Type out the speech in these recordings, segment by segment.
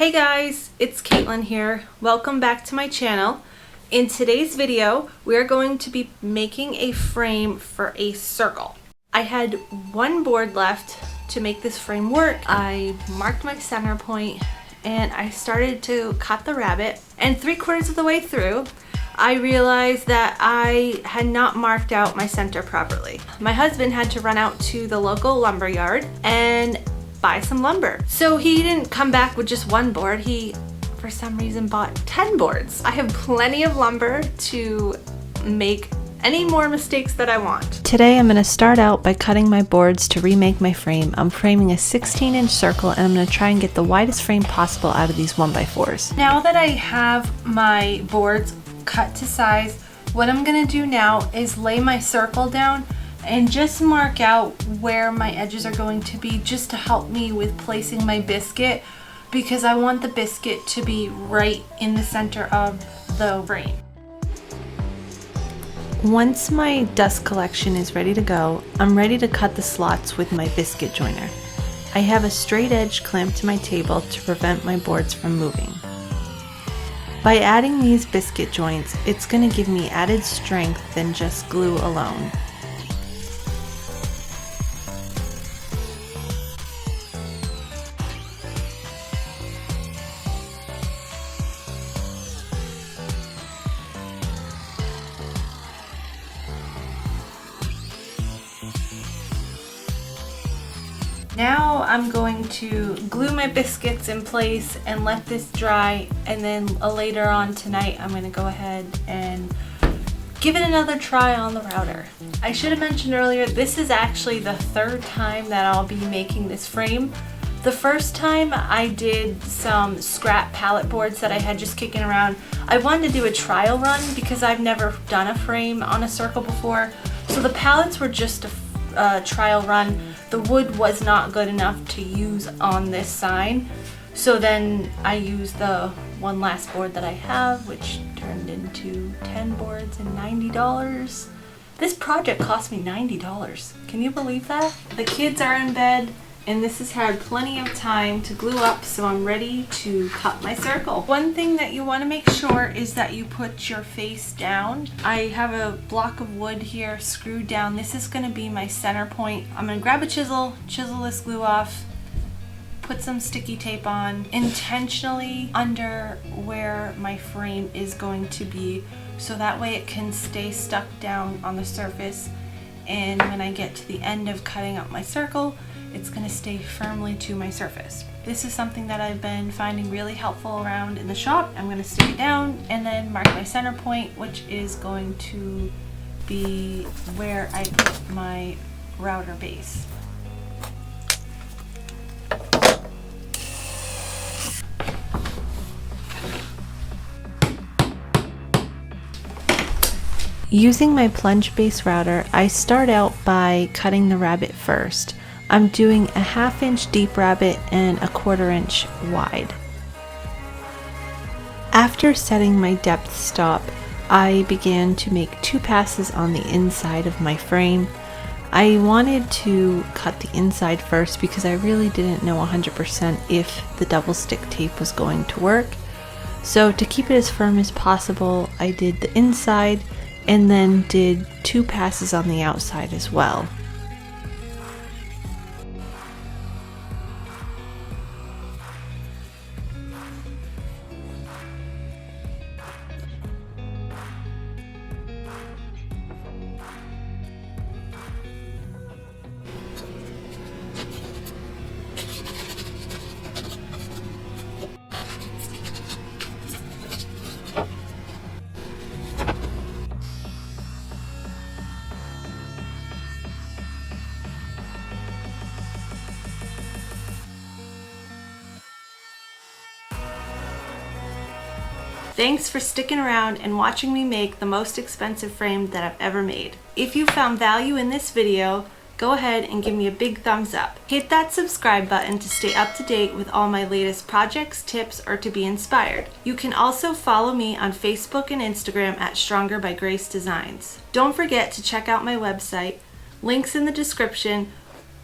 Hey guys, it's Caitlin here. Welcome back to my channel. In today's video, we're going to be making a frame for a circle. I had one board left to make this frame work. I marked my center point and I started to cut the rabbet, and 3/4 of the way through, I realized that I had not marked out my center properly. My husband had to run out to the local lumber yard and buy some lumber. So he didn't come back with just one board. He, for some reason, bought 10 boards. I have plenty of lumber to make any more mistakes that I want. Today I'm going to start out by cutting my boards to remake my frame. I'm framing a 16-inch circle and I'm going to try and get the widest frame possible out of these 1x4s. Now that I have my boards cut to size, what I'm going to do now is lay my circle down and just mark out where my edges are going to be, just to help me with placing my biscuit, because I want the biscuit to be right in the center of the frame. Once my dust collection is ready to go, I'm ready to cut the slots with my biscuit joiner. I have a straight edge clamped to my table to prevent my boards from moving. By adding these biscuit joints, it's going to give me added strength than just glue alone. Now I'm going to glue my biscuits in place and let this dry, and then later on tonight I'm going to go ahead and give it another try on the router. I should have mentioned earlier, this is actually the third time that I'll be making this frame. The first time I did some scrap pallet boards that I had just kicking around. I wanted to do a trial run because I've never done a frame on a circle before. So the pallets were just a trial run. The wood was not good enough to use on this sign. So then I used the one last board that I have, which turned into 10 boards and $90. This project cost me $90. Can you believe that? The kids are in bed, and this has had plenty of time to glue up, so I'm ready to cut my circle. One thing that you want to make sure is that you put your face down. I have a block of wood here screwed down. This is going to be my center point. I'm going to grab a chisel this glue off, put some sticky tape on, intentionally under where my frame is going to be, so that way it can stay stuck down on the surface, and when I get to the end of cutting out my circle, it's going to stay firmly to my surface. This is something that I've been finding really helpful around in the shop. I'm going to stick it down and then mark my center point, which is going to be where I put my router base. Using my plunge base router, I start out by cutting the rabbet first. I'm doing a 1/2 inch deep rabbet and a 1/4 inch wide. After setting my depth stop, I began to make 2 passes on the inside of my frame. I wanted to cut the inside first because I really didn't know 100% if the double stick tape was going to work. So to keep it as firm as possible, I did the inside and then did 2 passes on the outside as well. Thanks for sticking around and watching me make the most expensive frame that I've ever made. If you found value in this video, go ahead and give me a big thumbs up. Hit that subscribe button to stay up to date with all my latest projects, tips, or to be inspired. You can also follow me on Facebook and Instagram at Stronger by Grace Designs. Don't forget to check out my website, links in the description,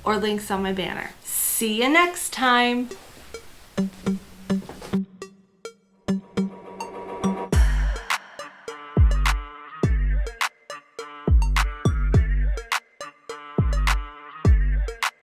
or links on my banner. See you next time!